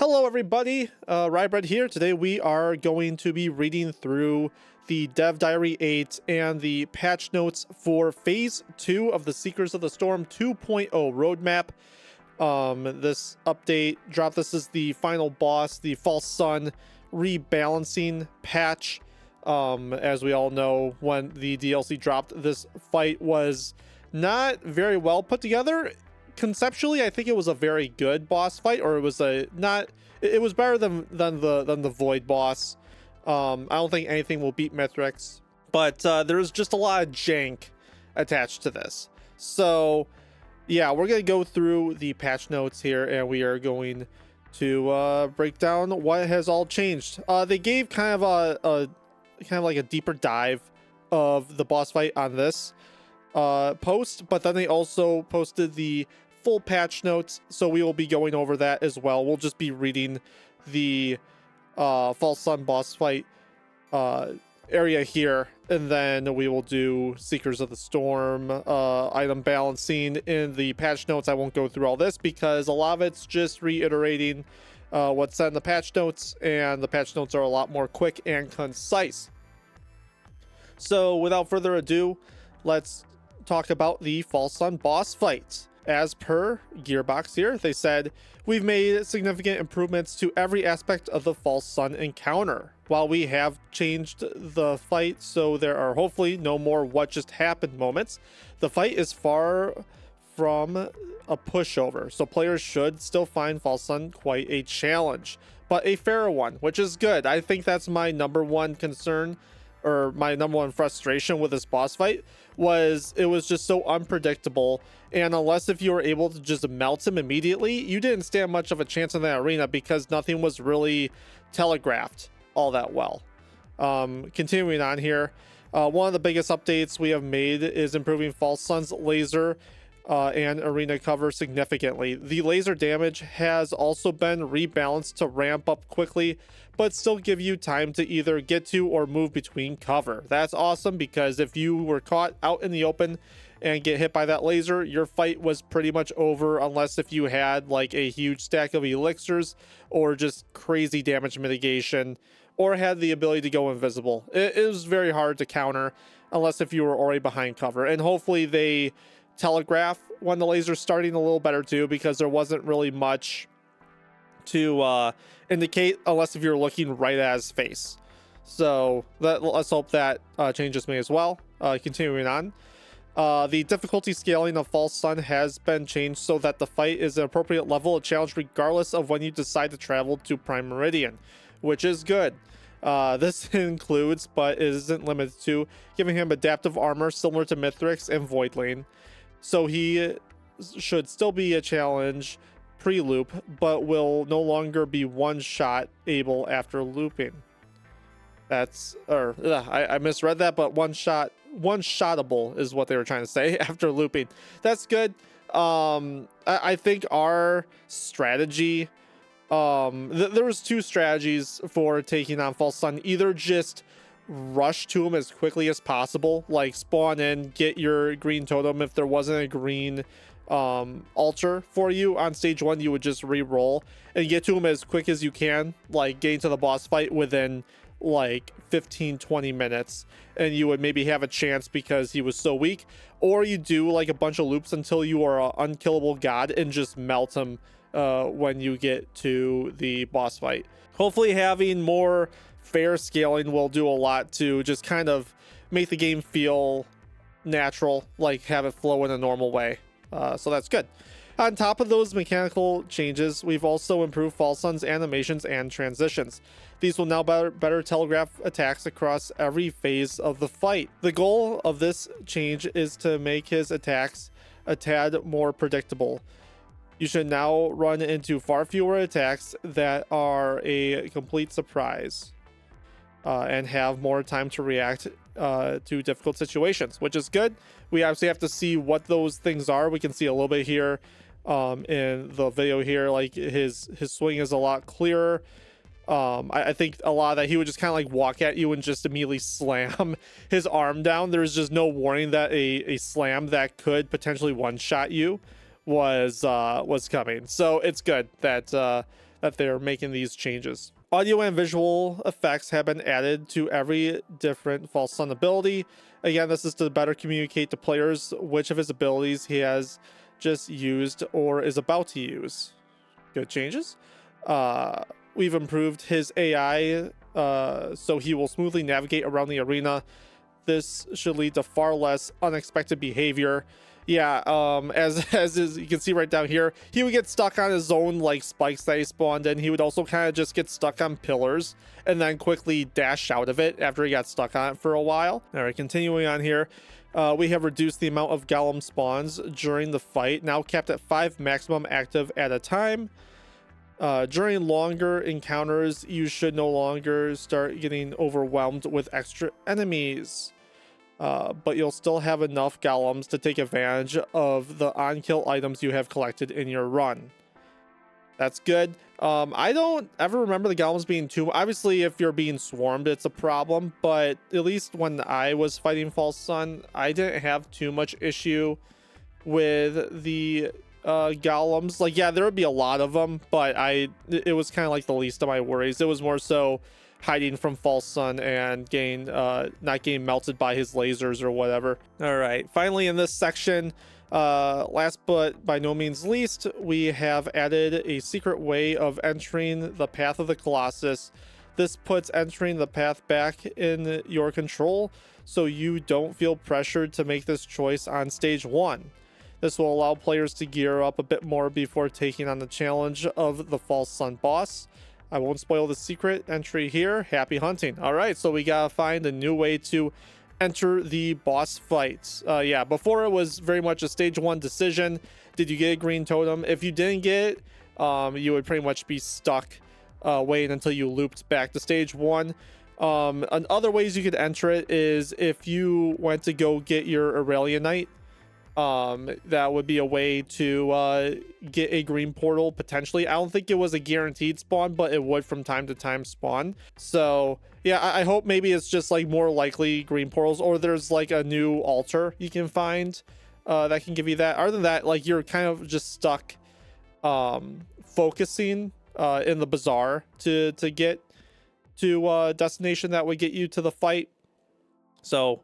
Hello everybody, Rybread here. Today we are going to be reading through the Dev Diary 8 and the patch notes for Phase 2 of the Seekers of the Storm 2.0 roadmap. This update dropped. This is the final boss, the False Sun rebalancing patch. As we all know, when the DLC dropped, this fight was not very well put together. Conceptually, I think it was a very good boss fight, or it was it was better than the Void boss. I don't think anything will beat Mithrix, but there's just a lot of jank attached to this. So yeah, we're gonna go through the patch notes here, and we are going to break down what has all changed. They gave kind of like a deeper dive of the boss fight on this post, but then they also posted the full patch notes, so we will be going over that as well. We'll just be reading the False Sun boss fight area here, and then we will do Seekers of the Storm item balancing in the patch notes. I won't go through all this because a lot of it's just reiterating what's said in the patch notes, and the patch notes are a lot more quick and concise. So without further ado, let's talk about the False Sun boss fight. As per Gearbox here, they said, "We've made significant improvements to every aspect of the False Sun encounter. While we have changed the fight so there are hopefully no more what just happened moments, the fight is far from a pushover, so players should still find False Sun quite a challenge, but a fair one, which is good." I think that's my number one concern, or my number one frustration with this boss fight, was it was just so unpredictable, and unless if you were able to just melt him immediately, you didn't stand much of a chance in that arena because nothing was really telegraphed all that well. Continuing on here, one of the biggest updates we have made is improving False Sun's laser and arena cover significantly. The laser damage has also been rebalanced to ramp up quickly, but still give you time to either get to or move between cover. That's awesome, because if you were caught out in the open and get hit by that laser, your fight was pretty much over, unless if you had like a huge stack of elixirs or just crazy damage mitigation, or had the ability to go invisible. It was very hard to counter unless if you were already behind cover, and hopefully they telegraph when the laser's starting a little better too, because there wasn't really much to indicate unless if you're looking right at his face. So let's hope that changes me as well. Continuing on, the difficulty scaling of False Sun has been changed so that the fight is an appropriate level of challenge regardless of when you decide to travel to Prime Meridian, which is good. This includes, but isn't limited to, giving him adaptive armor similar to Mithrix and Void Lane, so he should still be a challenge pre-loop, but will no longer be one-shot able after looping. That's, I misread that, but one-shottable is what they were trying to say after looping. That's good. I think our strategy, there was two strategies for taking on False Sun. Either just rush to him as quickly as possible, like spawn in, get your green totem. If there wasn't a green altar for you on stage 1, you would just re-roll and get to him as quick as you can, like getting to the boss fight within like 15-20 minutes, and you would maybe have a chance because he was so weak. Or you do like a bunch of loops until you are an unkillable god and just melt him when you get to the boss fight. Hopefully having more fair scaling will do a lot to just kind of make the game feel natural, like have it flow in a normal way. So that's good. On top of those mechanical changes, we've also improved False Sun's animations and transitions. These will now better telegraph attacks across every phase of the fight. The goal of this change is to make his attacks a tad more predictable. You should now run into far fewer attacks that are a complete surprise, and have more time to react to difficult situations, which is good. We obviously have to see what those things are. We can see a little bit here in the video here, like his swing is a lot clearer. I think a lot of that, he would just kind of like walk at you and just immediately slam his arm down. There's just no warning that a slam that could potentially one-shot you was coming. So it's good that that they're making these changes. Audio and visual effects have been added to every different False Sun ability. Again, this is to better communicate to players which of his abilities he has just used or is about to use. Good changes. We've improved his AI so he will smoothly navigate around the arena. This should lead to far less unexpected behavior. Yeah, as you can see right down here, he would get stuck on his own like spikes that he spawned in. He would also kind of just get stuck on pillars and then quickly dash out of it after he got stuck on it for a while. All right, continuing on here. We have reduced the amount of golem spawns during the fight, now capped at 5 maximum active at a time. During longer encounters, you should no longer start getting overwhelmed with extra enemies. But you'll still have enough golems to take advantage of the on-kill items you have collected in your run. That's good. I don't ever remember the golems being too... Obviously, if you're being swarmed, it's a problem. But at least when I was fighting False Sun, I didn't have too much issue with the golems. Like, yeah, there would be a lot of them, but it was kind of like the least of my worries. It was more so hiding from False Sun and not getting melted by his lasers or whatever. All right, finally in this section, last but by no means least, we have added a secret way of entering the Path of the Colossus. This puts entering the path back in your control, so you don't feel pressured to make this choice on stage 1. This will allow players to gear up a bit more before taking on the challenge of the False Sun boss. I won't spoil the secret entry here. Happy hunting. All right, so we gotta find a new way to enter the boss fight. Yeah, before it was very much a stage 1 decision. Did you get a green totem? If you didn't get it, you would pretty much be stuck waiting until you looped back to stage 1. And other ways you could enter it is if you went to go get your Aurelianite. That would be a way to get a green portal potentially. I don't think it was a guaranteed spawn, but it would from time to time spawn. So yeah, I hope maybe it's just like more likely green portals, or there's like a new altar you can find that can give you that. Other than that, like, you're kind of just stuck focusing in the bazaar to get to a destination that would get you to the fight. So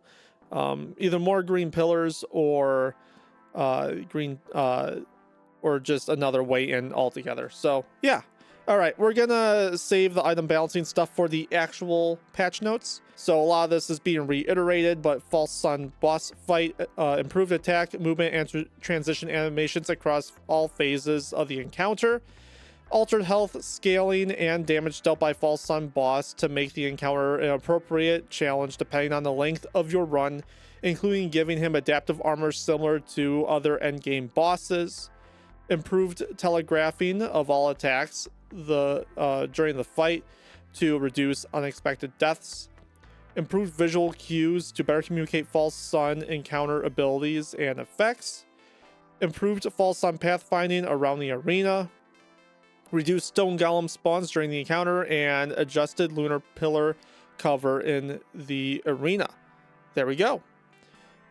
either more green pillars or or just another way in altogether. So yeah. All right, we're gonna save the item balancing stuff for the actual patch notes. So a lot of this is being reiterated, but False Sun boss fight, improved attack, movement, and transition animations across all phases of the encounter. Altered health, scaling, and damage dealt by False Sun boss to make the encounter an appropriate challenge depending on the length of your run, including giving him adaptive armor similar to other endgame bosses. Improved telegraphing of all attacks during the fight to reduce unexpected deaths. Improved visual cues to better communicate False Sun encounter abilities and effects. Improved False Sun pathfinding around the arena. Reduced stone golem spawns during the encounter, and adjusted lunar pillar cover in the arena. There we go.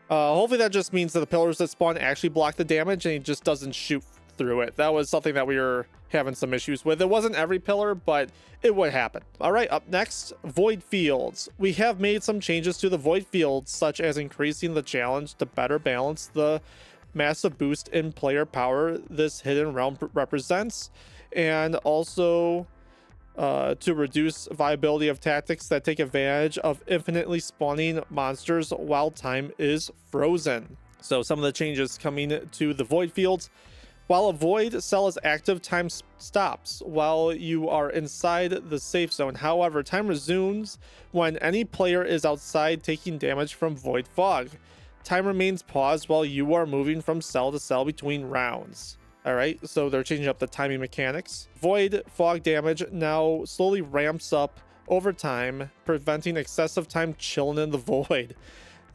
Hopefully that just means that the pillars that spawn actually block the damage and he just doesn't shoot through it. That was something that we were having some issues with. It wasn't every pillar, but it would happen. All right, up next, void fields. We have made some changes to the void fields, such as increasing the challenge to better balance the massive boost in player power this hidden realm represents, and also to reduce viability of tactics that take advantage of infinitely spawning monsters while time is frozen. So some of the changes coming to the void fields. While a void cell is active, time stops while you are inside the safe zone. However, time resumes when any player is outside taking damage from void fog. Time remains paused while you are moving from cell to cell between rounds. All right, so they're changing up the timing mechanics. Void fog damage now slowly ramps up over time, preventing excessive time chilling in the void.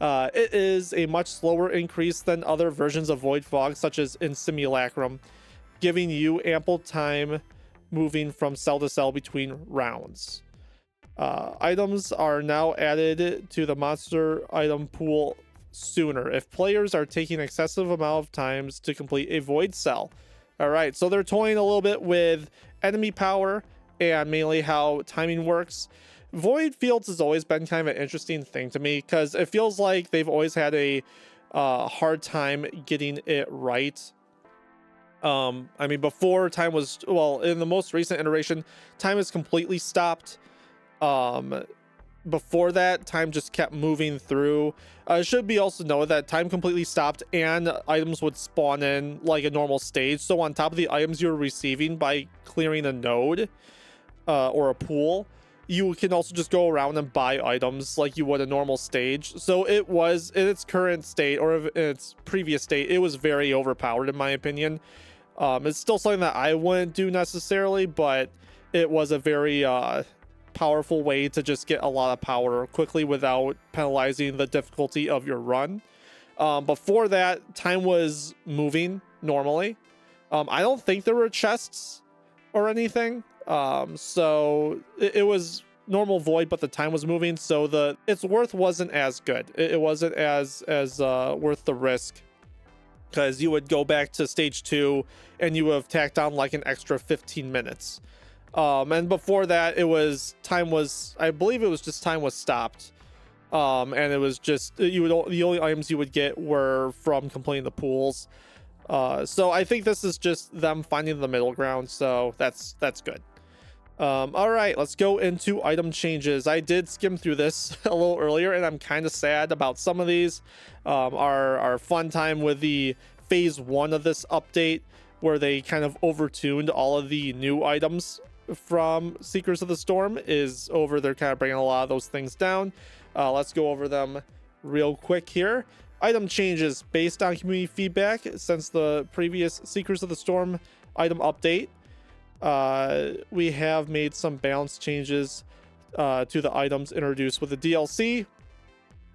It is a much slower increase than other versions of void fog, such as in Simulacrum, giving you ample time moving from cell to cell between rounds. Items are now added to the monster item pool sooner if players are taking excessive amount of times to complete a void cell. All right, so they're toying a little bit with enemy power and mainly how timing works. Void fields has always been kind of an interesting thing to me because it feels like they've always had a hard time getting it right. I mean, before time was, well, in the most recent iteration, time is completely stopped. Before that, time just kept moving through. It should be also noted that time completely stopped and items would spawn in like a normal stage. So on top of the items you're receiving by clearing a node or a pool, you can also just go around and buy items like you would a normal stage. So it was, in its current state or in its previous state, it was very overpowered in my opinion. It's still something that I wouldn't do necessarily, but it was a very powerful way to just get a lot of power quickly without penalizing the difficulty of your run. Before that, time was moving normally. I don't think there were chests or anything. So it was normal void, but the time was moving, so its worth wasn't as good. It wasn't as worth the risk, because you would go back to stage 2 and you would have tacked on like an extra 15 minutes. And before that, I believe it was just time was stopped. And it was just, the only items you would get were from completing the pools. So I think this is just them finding the middle ground, so that's good. All right, let's go into item changes. I did skim through this a little earlier, and I'm kind of sad about some of these. Our fun time with the phase 1 of this update, where they kind of overtuned all of the new items from Seekers of the Storm, is over. They're kind of bringing a lot of those things down. Let's go over them real quick here. Item changes based on community feedback since the previous Seekers of the Storm item update. We have made some balance changes to the items introduced with the DLC.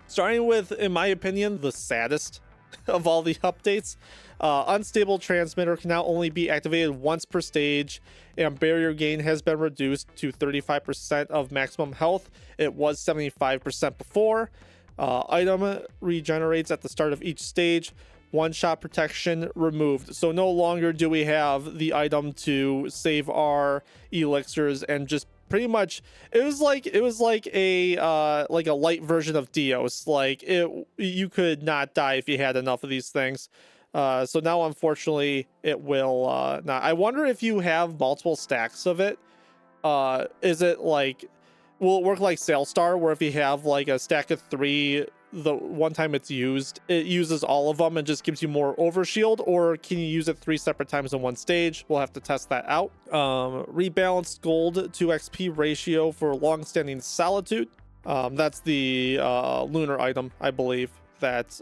Starting with, in my opinion, the saddest of all the updates. Unstable transmitter can now only be activated once per stage, and barrier gain has been reduced to 35% of maximum health. It was 75% before. Item regenerates at the start of each stage. One-shot protection removed. So no longer do we have the item to save our elixirs and just pretty much, it was like a light version of Dios. Like you could not die if you had enough of these things. So now unfortunately it will not. I wonder if you have multiple stacks of it, is it like, will it work like Sailstar, where if you have like a stack of 3, the one time it's used, it uses all of them and just gives you more overshield, or can you use it 3 separate times in one stage? We'll have to test that out. Rebalanced gold to XP ratio for long-standing solitude. That's the lunar item, I believe, that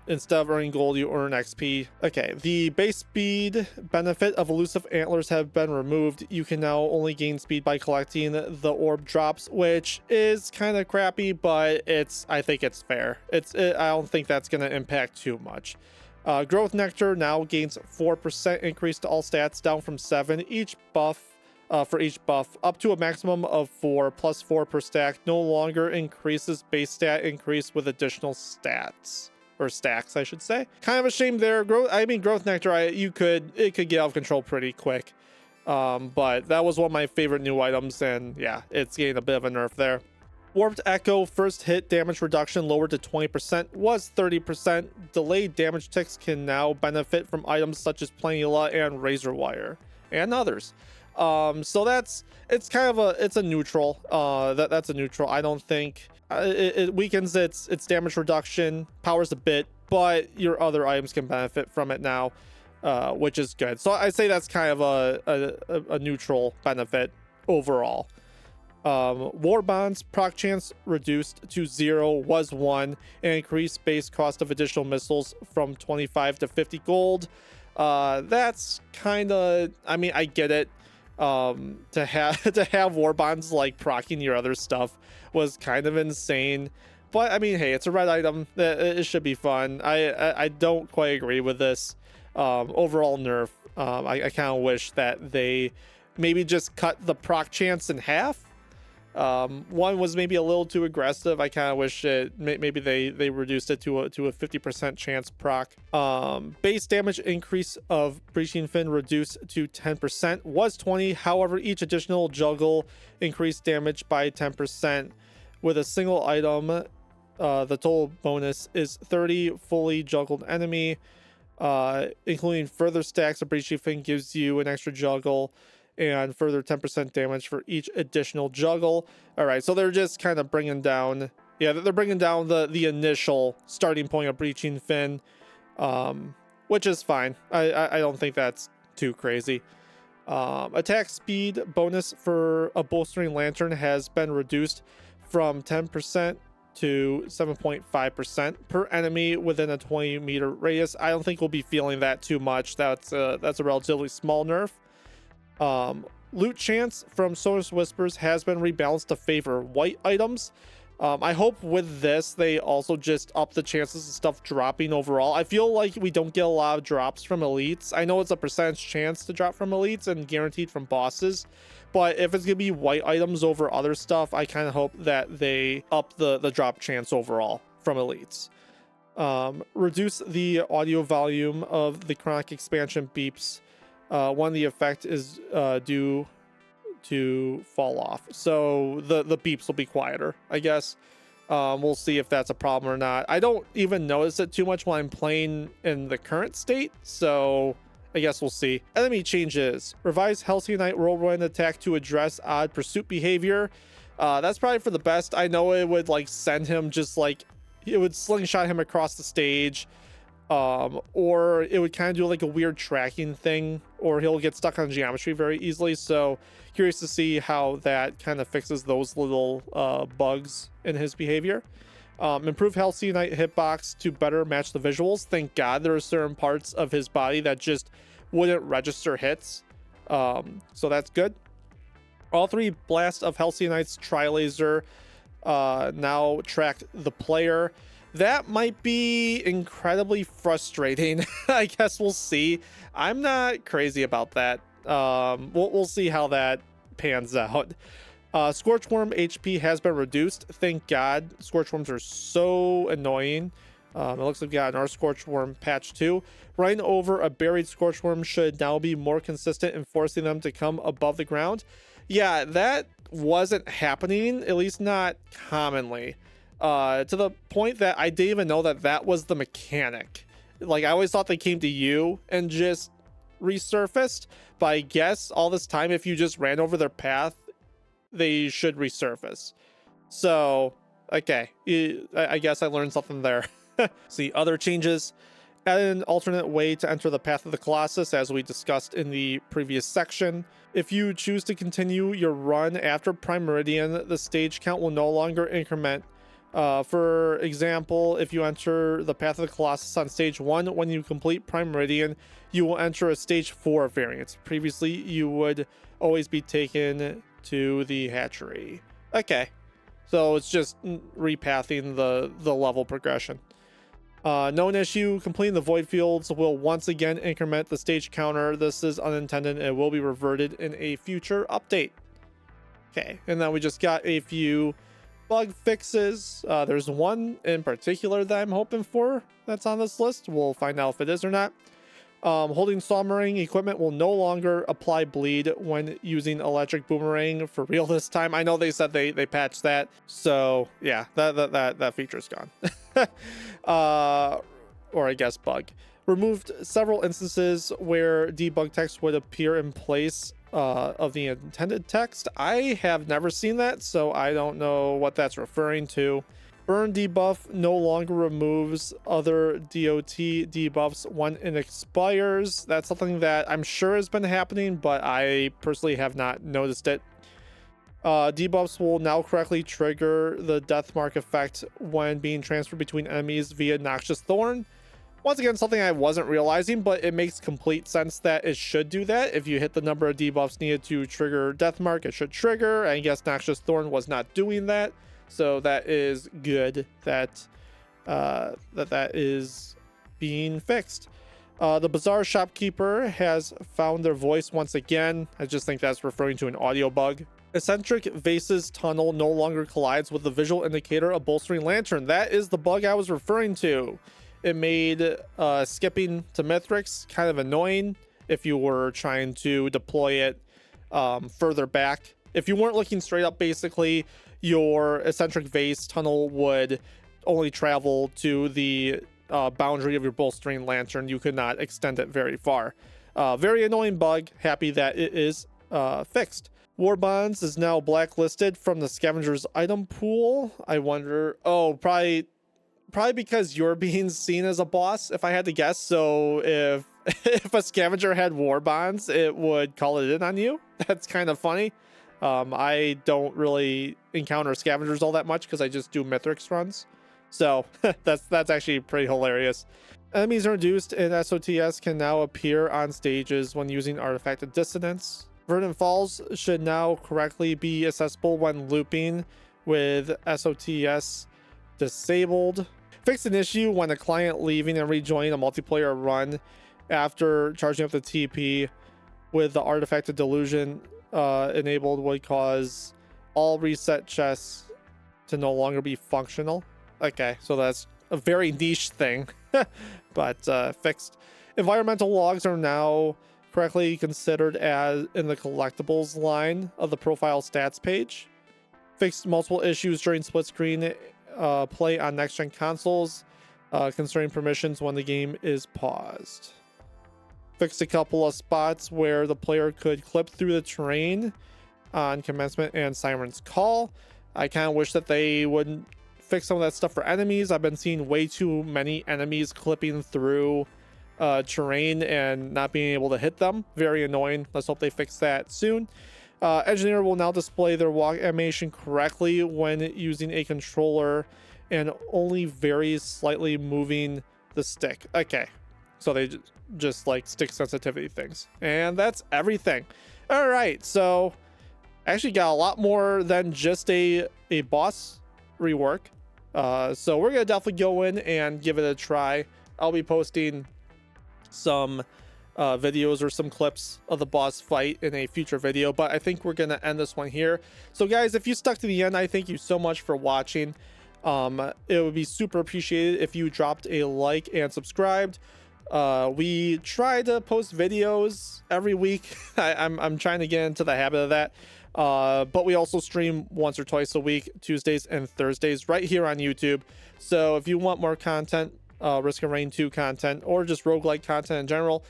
instead of earning gold, you earn XP. Okay, the base speed benefit of elusive antlers have been removed. You can now only gain speed by collecting the orb drops, which is kind of crappy, but I think it's fair. I don't think that's going to impact too much. Growth Nectar now gains 4% increase to all stats, down from 7 each buff. For each buff, up to a maximum of 4, plus 4 per stack. No longer increases base stat increase with additional stats. Or stacks, I should say. Kind of a shame there. Growth Nectar, it could get out of control pretty quick. But that was one of my favorite new items, and yeah, it's getting a bit of a nerf there. Warped Echo first hit damage reduction lowered to 20%, was 30%. Delayed damage ticks can now benefit from items such as Planula and Razor Wire, and others. So it's a neutral. That's a neutral. I don't think it weakens its damage reduction, powers a bit, but your other items can benefit from it now, which is good. So I say that's kind of a neutral benefit overall. War bonds proc chance reduced to 0, was 1, and increased base cost of additional missiles from 25 to 50 gold. That's kind of, I mean, I get it. To have war bonds like proccing your other stuff was kind of insane, but I mean, hey, it's a red item. It should be fun. I don't quite agree with this overall nerf. I kind of wish that they maybe just cut the proc chance in half, One was maybe a little too aggressive. I kind of wish maybe they reduced it to a 50% chance proc. Base damage increase of Breaching Fin reduced to 10% was 20. However, each additional juggle increased damage by 10% with a single item. The total bonus is 30 fully juggled enemy, including further stacks of Breaching Fin gives you an extra juggle and further 10% damage for each additional juggle. All right, so they're just kind of bringing down, yeah, they're bringing down the initial starting point of Breaching Fin, which is fine. I don't think that's too crazy. Attack speed bonus for a bolstering lantern has been reduced from 10% to 7.5% per enemy within a 20-meter radius. I don't think we'll be feeling that too much. That's a relatively small nerf. Loot chance from Source Whispers has been rebalanced to favor white items. I hope with this they also just up the chances of stuff dropping overall. I feel like we don't get a lot of drops from elites. I know it's a percentage chance to drop from elites and guaranteed from bosses, but if it's gonna be white items over other stuff, I kind of hope that they up the drop chance overall from elites. Reduce the audio volume of the chronic expansion beeps when the effect is due to fall off. So the beeps will be quieter, I guess. We'll see if that's a problem or not. I don't even notice it too much when I'm playing in the current state, so I guess we'll see. Enemy changes. Revise Halcyon Whirlwind attack to address odd pursuit behavior. That's probably for the best. I know it would like send him just like, it would slingshot him across the stage, or it would kind of do like a weird tracking thing, or he'll get stuck on geometry very easily. So curious to see how that kind of fixes those little bugs in his behavior. Improve Halcyon hitbox to better match the visuals. Thank God there are certain parts of his body that just wouldn't register hits, so that's good. All three blasts of Halcyonite's tri-laser now track the player. That might be incredibly frustrating. I guess we'll see. I'm not crazy about that. We'll see how that pans out. Scorchworm HP has been reduced. Thank God. Scorchworms are so annoying. It looks like we got an Scorchworm patch 2. Running over a buried Scorchworm should now be more consistent in forcing them to come above the ground. Yeah, that wasn't happening, at least not commonly. To the point that I didn't even know that was the mechanic. Like, I always thought they came to you and just resurfaced, but I guess all this time, if you just ran over their path, they should resurface. So, okay, I guess I learned something there. See, other changes. Add an alternate way to enter the Path of the Colossus, as we discussed in the previous section. If you choose to continue your run after Prime Meridian, the stage count will no longer increment. For example, if you enter the Path of the Colossus on stage 1, when you complete Prime Meridian, you will enter a stage 4 variant. Previously, you would always be taken to the hatchery. Okay, so it's just repathing the level progression. Known issue, completing the void fields will once again increment the stage counter. This is unintended and will be reverted in a future update. Okay, and then we just got a few bug fixes. There's one in particular that I'm hoping for that's on this list. We'll find out if it is or not. Holding Sawmering equipment will no longer apply bleed when using electric boomerang for real this time. I know they said they patched that, so yeah, that feature's gone. Or I guess bug. Removed several instances where debug text would appear in place of the intended text. I have never seen that, so I don't know what that's referring to. Burn debuff no longer removes other DOT debuffs when it expires. That's something that I'm sure has been happening, but I personally have not noticed it. Debuffs will now correctly trigger the death mark effect when being transferred between enemies via Noxious Thorn. Once again, something I wasn't realizing, but it makes complete sense that it should do that. If you hit the number of debuffs needed to trigger death mark, it should trigger. I guess Noxious Thorn was not doing that. So that is good that that is being fixed. The Bazaar shopkeeper has found their voice once again. I just think that's referring to an audio bug. Eccentric Vase's tunnel no longer collides with the visual indicator of bolstering lantern. That is the bug I was referring to. It made skipping to Mithrix kind of annoying if you were trying to deploy it further back. If you weren't looking straight up, basically, your Eccentric Vase tunnel would only travel to the boundary of your bolstering lantern. You could not extend it very far. Very annoying bug. Happy that it is fixed. War Bonds is now blacklisted from the scavenger's item pool. I wonder, probably because you're being seen as a boss, if I had to guess. So if a scavenger had War Bonds, it would call it in on you. That's kind of funny. I don't really encounter scavengers all that much because I just do Mithrix runs. So that's actually pretty hilarious. Enemies reduced in SOTS can now appear on stages when using Artifacted Dissonance. Verdant Falls should now correctly be accessible when looping with SOTS disabled. Fixed an issue when a client leaving and rejoining a multiplayer run after charging up the TP with the Artifacted Delusion enabled would cause all reset chests to no longer be functional. Okay, so that's a very niche thing, but fixed. Environmental logs are now correctly considered as in the collectibles line of the profile stats page. Fixed multiple issues during split screen play on next gen consoles concerning permissions when the game is paused. Fixed a couple of spots where the player could clip through the terrain on commencement and Siren's Call. I kind of wish that they wouldn't fix some of that stuff for enemies. I've been seeing way too many enemies clipping through terrain and not being able to hit them. Very annoying. Let's hope they fix that soon. Engineer will now display their walk animation correctly when using a controller and only very slightly moving the stick. Okay, so they just like stick sensitivity things, and that's everything. All right, so I actually got a lot more than just a boss rework. So we're gonna definitely go in and give it a try. I'll be posting some videos or some clips of the boss fight in a future video, but I think we're gonna end this one here. So guys, if you stuck to the end, I thank you so much for watching. It would be super appreciated if you dropped a like and subscribed. We try to post videos every week. I'm trying to get into the habit of that. But we also stream once or twice a week, Tuesdays and Thursdays, right here on YouTube. So if you want more content, Risk of Rain 2 content, or just roguelike content in general,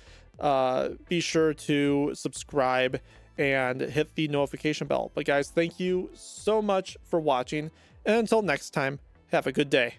be sure to subscribe and hit the notification bell. But guys, thank you so much for watching, and until next time, have a good day.